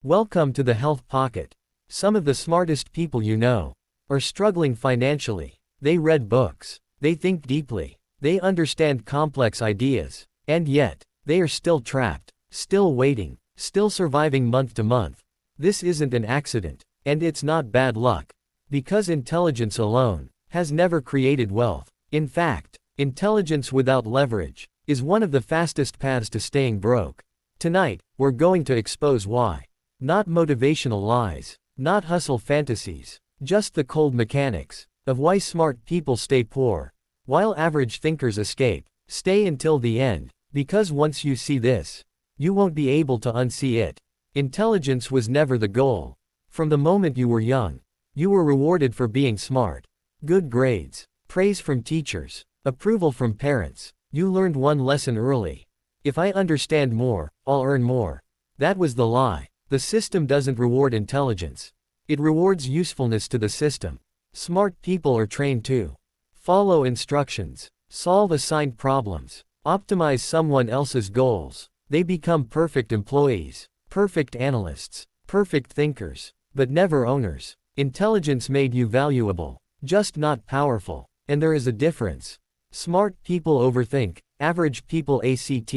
Welcome to the Health Pocket. Some of the smartest people you know are struggling financially. They read books. They think deeply. They understand complex ideas. And yet, they are still trapped, still waiting, still surviving month to month. This isn't an accident. And it's not bad luck. Because intelligence alone has never created wealth. In fact, intelligence without leverage is one of the fastest paths to staying broke. Tonight, we're going to expose why. Not motivational lies, not hustle fantasies, just the cold mechanics of why smart people stay poor, while average thinkers escape. Stay until the end, because once you see this, you won't be able to unsee it. Intelligence was never the goal. From the moment you were young, you were rewarded for being smart. Good grades, praise from teachers, approval from parents. You learned one lesson early. If I understand more, I'll earn more. That was the lie. The system doesn't reward intelligence. It rewards usefulness to the system. Smart people are trained to follow instructions, solve assigned problems, optimize someone else's goals. They become perfect employees, perfect analysts, perfect thinkers, but never owners. Intelligence made you valuable, just not powerful. And there is a difference. Smart people overthink, average people ACT.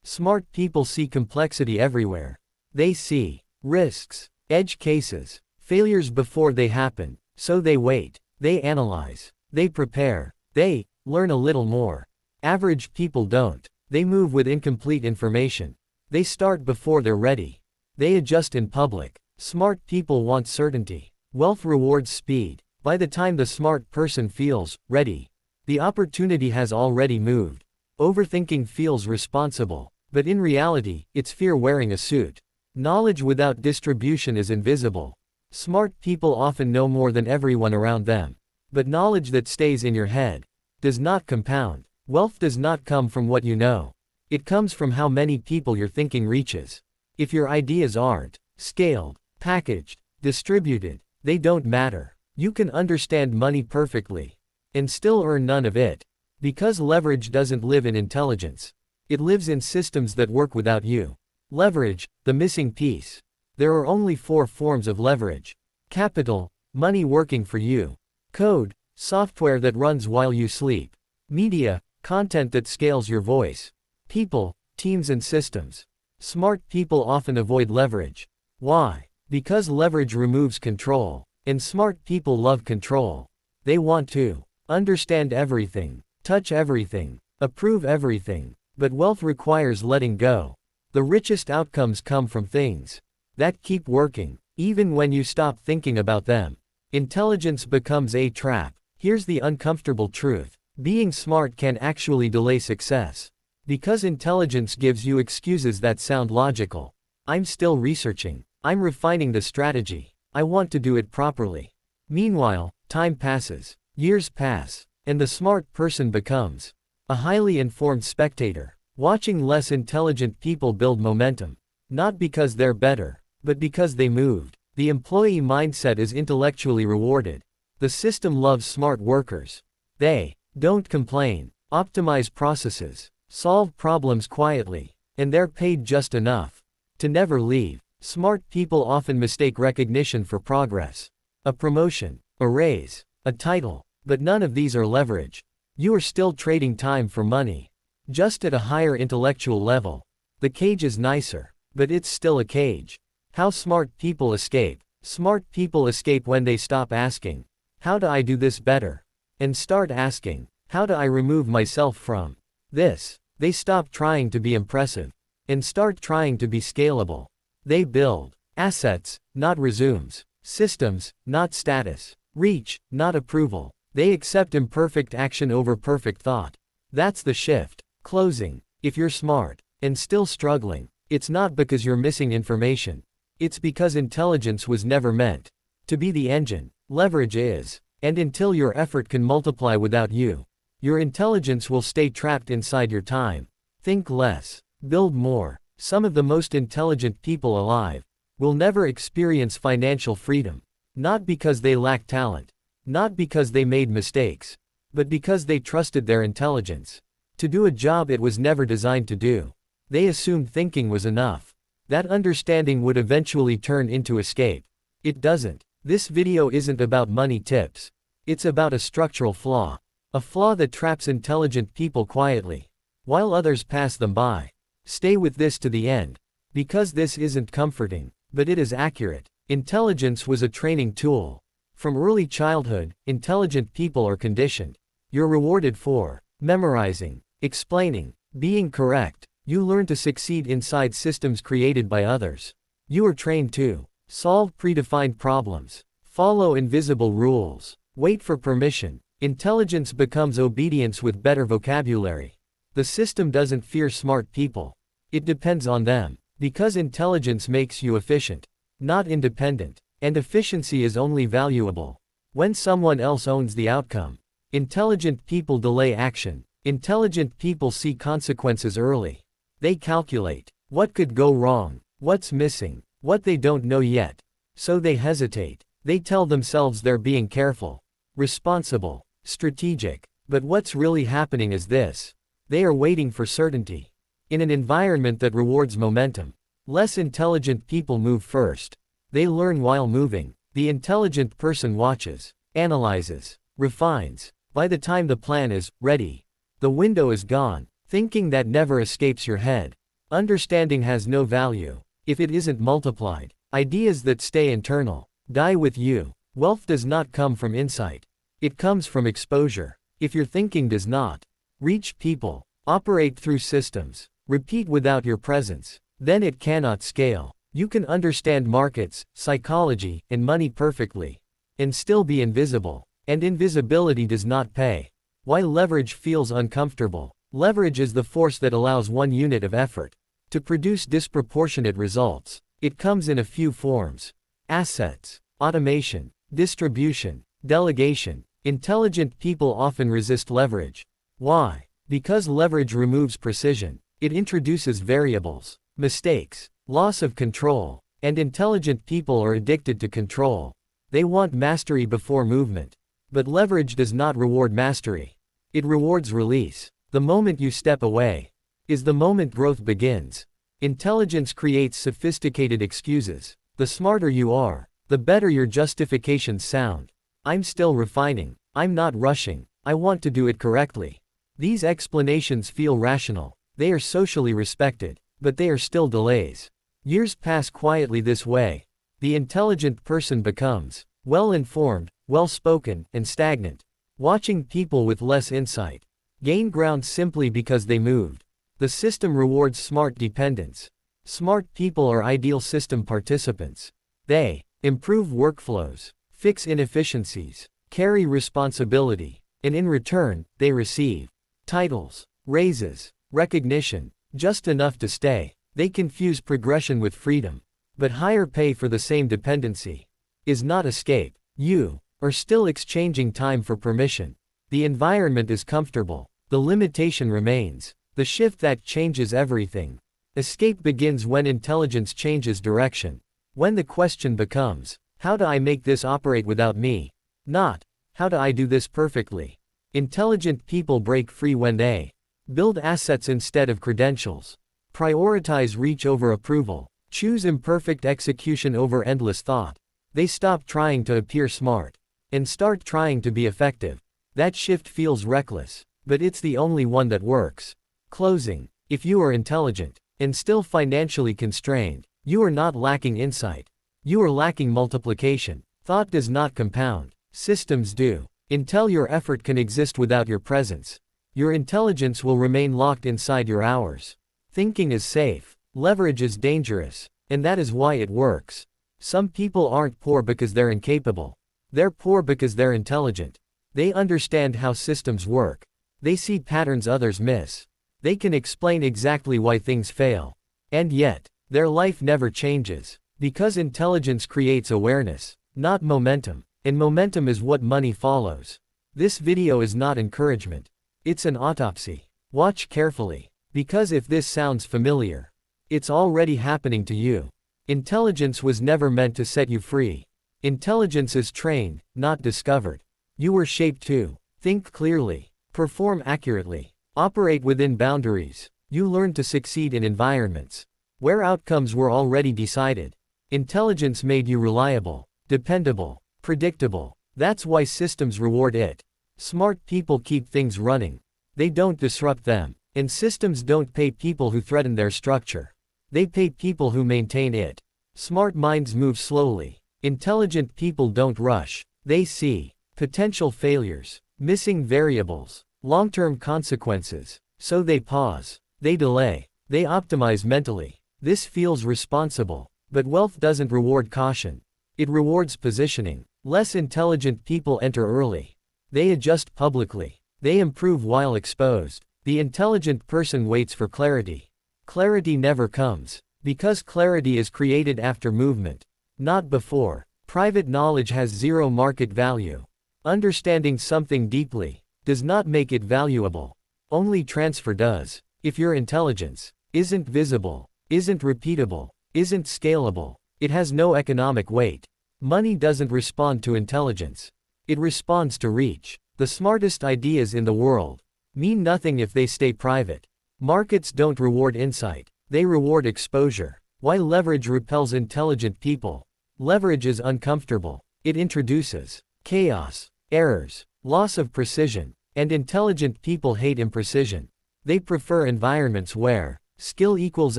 Smart people see complexity everywhere. They see risks, edge cases, failures before they happen, so they wait, they analyze, they prepare, they learn a little more. Average people don't. They move with incomplete information. They start before they're ready. They adjust in public. Smart people want certainty. Wealth rewards speed. By the time the smart person feels ready, the opportunity has already moved. Overthinking feels responsible, but in reality, it's fear wearing a suit. Knowledge without distribution is invisible. Smart people often know more than everyone around them. But knowledge that stays in your head does not compound. Wealth does not come from what you know. It comes from how many people your thinking reaches. If your ideas aren't scaled, packaged, distributed, they don't matter. You can understand money perfectly and still earn none of it. Because leverage doesn't live in intelligence. It lives in systems that work without you. Leverage, the missing piece. There are only 4 forms of leverage. Capital, money working for you. Code, software that runs while you sleep. Media, content that scales your voice. People, teams and systems. Smart people often avoid leverage. Why? Because leverage removes control. And smart people love control. They want to understand everything, touch everything, approve everything. But wealth requires letting go. The richest outcomes come from things that keep working, even when you stop thinking about them. Intelligence becomes a trap. Here's the uncomfortable truth. Being smart can actually delay success. Because intelligence gives you excuses that sound logical. I'm still researching. I'm refining the strategy. I want to do it properly. Meanwhile, time passes, years pass, and the smart person becomes a highly informed spectator, watching less intelligent people build momentum. Not because they're better, but because they moved. The employee mindset is intellectually rewarded. The system loves smart workers. They don't complain, optimize processes, solve problems quietly, and they're paid just enough to never leave. Smart people often mistake recognition for progress. A promotion, a raise, a title, but none of these are leverage. You are still trading time for money. Just at a higher intellectual level. The cage is nicer, but it's still a cage. How smart people escape. Smart people escape when they stop asking, how do I do this better? And start asking, how do I remove myself from this? They stop trying to be impressive and start trying to be scalable. They build assets, not resumes. Systems, not status. Reach, not approval. They accept imperfect action over perfect thought. That's the shift. Closing. If you're smart and still struggling, it's not because you're missing information. It's because intelligence was never meant to be the engine. Leverage is. And until your effort can multiply without you, your intelligence will stay trapped inside your time. Think less. Build more. Some of the most intelligent people alive will never experience financial freedom. Not because they lack talent. Not because they made mistakes. But because they trusted their intelligence to do a job it was never designed to do. They assumed thinking was enough. that understanding would eventually turn into escape. It doesn't. This video isn't about money tips. It's about a structural flaw. A flaw that traps intelligent people quietly, while others pass them by. Stay with this to the end. Because this isn't comforting, but it is accurate. Intelligence was a training tool. From early childhood, intelligent people are conditioned. You're rewarded for memorizing, explaining, being correct. You learn to succeed inside systems created by others. You are trained to solve predefined problems, follow invisible rules, wait for permission. Intelligence becomes obedience with better vocabulary. The system doesn't fear smart people. It depends on them. Because intelligence makes you efficient, not independent. And efficiency is only valuable when someone else owns the outcome. Intelligent people delay action. Intelligent people see consequences early. They calculate what could go wrong, what's missing, what they don't know yet. So they hesitate. They tell themselves they're being careful, responsible, strategic. But what's really happening is this. They are waiting for certainty. In an environment that rewards momentum, less intelligent people move first. They learn while moving. The intelligent person watches, analyzes, refines. By the time the plan is ready, the window is gone. Thinking that never escapes your head. Understanding has no value if it isn't multiplied. Ideas that stay internal die with you. Wealth does not come from insight. It comes from exposure. If your thinking does not reach people, operate through systems, repeat without your presence, then it cannot scale. You can understand markets, psychology, and money perfectly, and still be invisible. And invisibility does not pay. Why leverage feels uncomfortable? Leverage is the force that allows one unit of effort to produce disproportionate results. It comes in a few forms: assets, automation, distribution, delegation. Intelligent people often resist leverage. Why? Because leverage removes precision. It introduces variables, mistakes, loss of control. And intelligent people are addicted to control. They want mastery before movement. But leverage does not reward mastery. It rewards release. The moment you step away is the moment growth begins. Intelligence creates sophisticated excuses. The smarter you are, the better your justifications sound. I'm still refining. I'm not rushing. I want to do it correctly. These explanations feel rational. They are socially respected. But they are still delays. Years pass quietly this way. The intelligent person becomes well-informed, well-spoken, and stagnant. Watching people with less insight gain ground simply because they moved. The system rewards smart dependence. Smart people are ideal system participants. They improve workflows, fix inefficiencies, carry responsibility, and in return, they receive titles, raises, recognition, just enough to stay. They confuse progression with freedom. But higher pay for the same dependency is not escape. You are still exchanging time for permission. The environment is comfortable. The limitation remains. The shift that changes everything. Escape begins when intelligence changes direction. When the question becomes, how do I make this operate without me? Not, how do I do this perfectly? Intelligent people break free when they build assets instead of credentials. Prioritize reach over approval. Choose imperfect execution over endless thought. They stop trying to appear smart and start trying to be effective. That shift feels reckless, but it's the only one that works. Closing. If you are intelligent and still financially constrained, you are not lacking insight. You are lacking multiplication. Thought does not compound. Systems do. Until your effort can exist without your presence, your intelligence will remain locked inside your hours. Thinking is safe. Leverage is dangerous. And that is why it works. Some people aren't poor because they're incapable. They're poor because they're intelligent. They understand how systems work. They see patterns others miss. They can explain exactly why things fail. And yet, their life never changes. Because intelligence creates awareness, not momentum. And momentum is what money follows. This video is not encouragement. It's an autopsy. Watch carefully. Because if this sounds familiar, it's already happening to you. Intelligence was never meant to set you free. Intelligence is trained, not discovered. You were shaped to think clearly, perform accurately, operate within boundaries. You learn to succeed in environments where outcomes were already decided. Intelligence made you reliable, dependable, predictable. That's why systems reward it. Smart people keep things running. They don't disrupt them. And systems don't pay people who threaten their structure. They pay people who maintain it. Smart minds move slowly. Intelligent people don't rush. They see potential failures, missing variables, long-term consequences. So they pause. They delay. They optimize mentally. This feels responsible. But wealth doesn't reward caution. It rewards positioning. Less intelligent people enter early. They adjust publicly. They improve while exposed. The intelligent person waits for clarity. Clarity never comes. Because clarity is created after movement, not before. Private knowledge has zero market value. Understanding something deeply does not make it valuable. Only transfer does. If your intelligence isn't visible, isn't repeatable, isn't scalable, it has no economic weight. Money doesn't respond to intelligence. It responds to reach. The smartest ideas in the world mean nothing if they stay private. Markets don't reward insight. They reward exposure. Why leverage repels intelligent people? Leverage is uncomfortable. It introduces chaos, errors, loss of precision, and intelligent people hate imprecision. They prefer environments where skill equals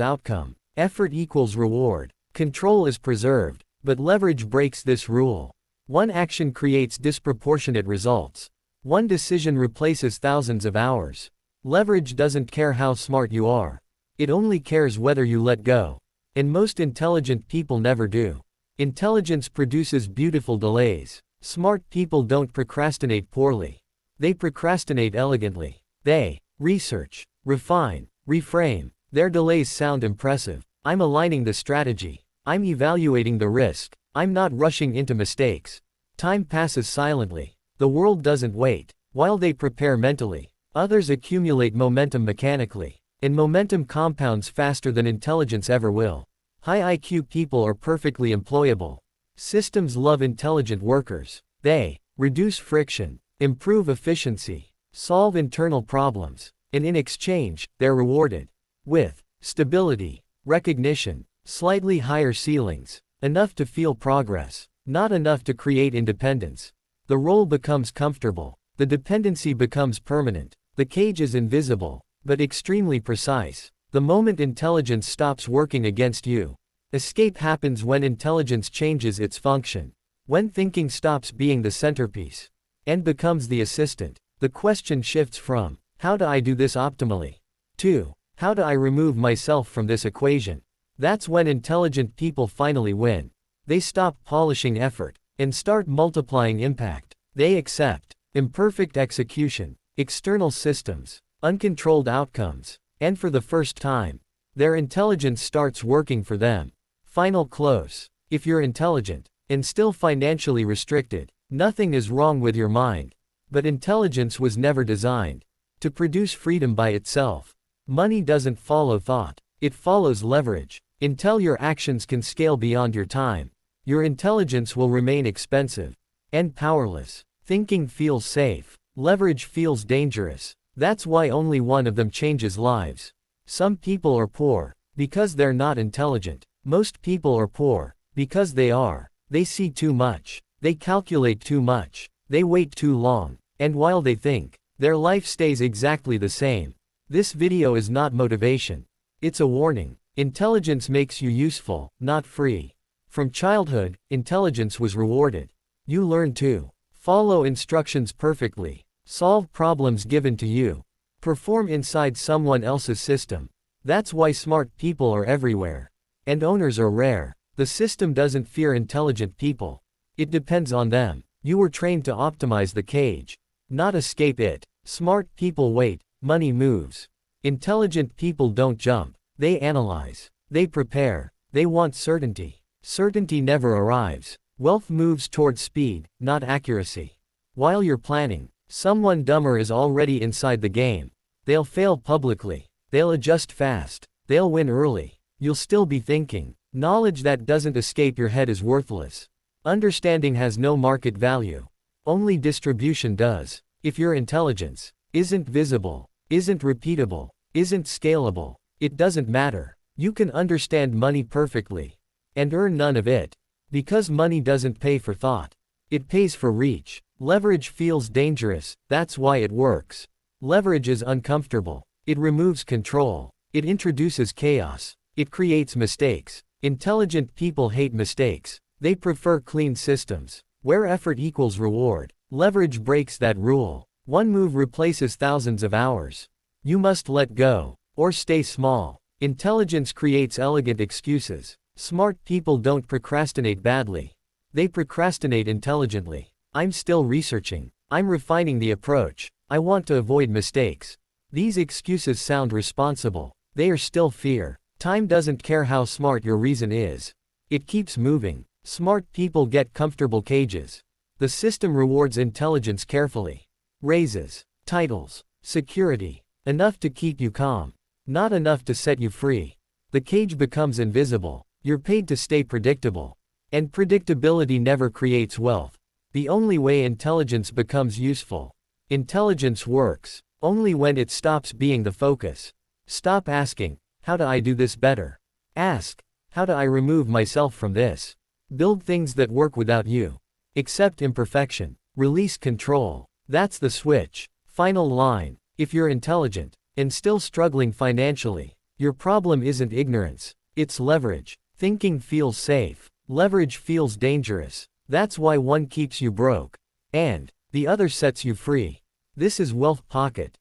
outcome, effort equals reward, control is preserved, but leverage breaks this rule. One action creates disproportionate results. One decision replaces thousands of hours. Leverage doesn't care how smart you are. It only cares whether you let go. And most intelligent people never do. Intelligence produces beautiful delays. Smart people don't procrastinate poorly. They procrastinate elegantly. They research, refine, reframe. Their delays sound impressive. I'm aligning the strategy. I'm evaluating the risk. I'm not rushing into mistakes. Time passes silently. The world doesn't wait. While they prepare mentally, others accumulate momentum mechanically. And momentum compounds faster than intelligence ever will. High IQ people are perfectly employable. Systems love intelligent workers. They reduce friction, improve efficiency, solve internal problems, and in exchange, they're rewarded with stability, recognition, slightly higher ceilings, enough to feel progress, not enough to create independence. The role becomes comfortable. The dependency becomes permanent. The cage is invisible, but extremely precise. The moment intelligence stops working against you. Escape happens when intelligence changes its function. When thinking stops being the centerpiece and becomes the assistant. The question shifts from, how do I do this optimally? To, how do I remove myself from this equation? That's when intelligent people finally win. They stop polishing effort and start multiplying impact. They accept imperfect execution, external systems, uncontrolled outcomes, and for the first time, their intelligence starts working for them. Final close. If you're intelligent, and still financially restricted, nothing is wrong with your mind. But intelligence was never designed to produce freedom by itself. Money doesn't follow thought. It follows leverage. Until your actions can scale beyond your time, your intelligence will remain expensive and powerless. Thinking feels safe. Leverage feels dangerous. That's why only one of them changes lives. Some people are poor because they're not intelligent. Most people are poor because they are. They see too much. They calculate too much. They wait too long. And while they think, their life stays exactly the same. This video is not motivation. It's a warning. Intelligence makes you useful, not free. From childhood, intelligence was rewarded. You learn to follow instructions perfectly. Solve problems given to you. Perform inside someone else's system. That's why smart people are everywhere. And owners are rare. The system doesn't fear intelligent people. It depends on them. You were trained to optimize the cage, not escape it. Smart people wait. Money moves. Intelligent people don't jump. They analyze. They prepare. They want certainty. Certainty never arrives. Wealth moves toward speed, not accuracy. While you're planning, someone dumber is already inside the game. They'll fail publicly. They'll adjust fast. They'll win early. You'll still be thinking. Knowledge that doesn't escape your head is worthless. Understanding has no market value. Only distribution does. If your intelligence isn't visible, isn't repeatable, isn't scalable, it doesn't matter. You can understand money perfectly. And earn none of it. Because money doesn't pay for thought. It pays for reach. Leverage feels dangerous, that's why it works. Leverage is uncomfortable. It removes control. It introduces chaos. It creates mistakes. Intelligent people hate mistakes. They prefer clean systems, where effort equals reward. Leverage breaks that rule. One move replaces thousands of hours. You must let go, or stay small. Intelligence creates elegant excuses. Smart people don't procrastinate badly. They procrastinate intelligently. I'm still researching. I'm refining the approach. I want to avoid mistakes. These excuses sound responsible. They are still fear. Time doesn't care how smart your reason is. It keeps moving. Smart people get comfortable cages. The system rewards intelligence carefully. Raises, titles, security. Enough to keep you calm. Not enough to set you free. The cage becomes invisible. You're paid to stay predictable. And predictability never creates wealth. The only way intelligence becomes useful. Intelligence works only when it stops being the focus. Stop asking, how do I do this better? Ask, how do I remove myself from this? Build things that work without you. Accept imperfection. Release control. That's the switch. Final line. If you're intelligent and still struggling financially, your problem isn't ignorance. It's leverage. Thinking feels safe. Leverage feels dangerous. That's why one keeps you broke. And the other sets you free. This is Wealth Pocket.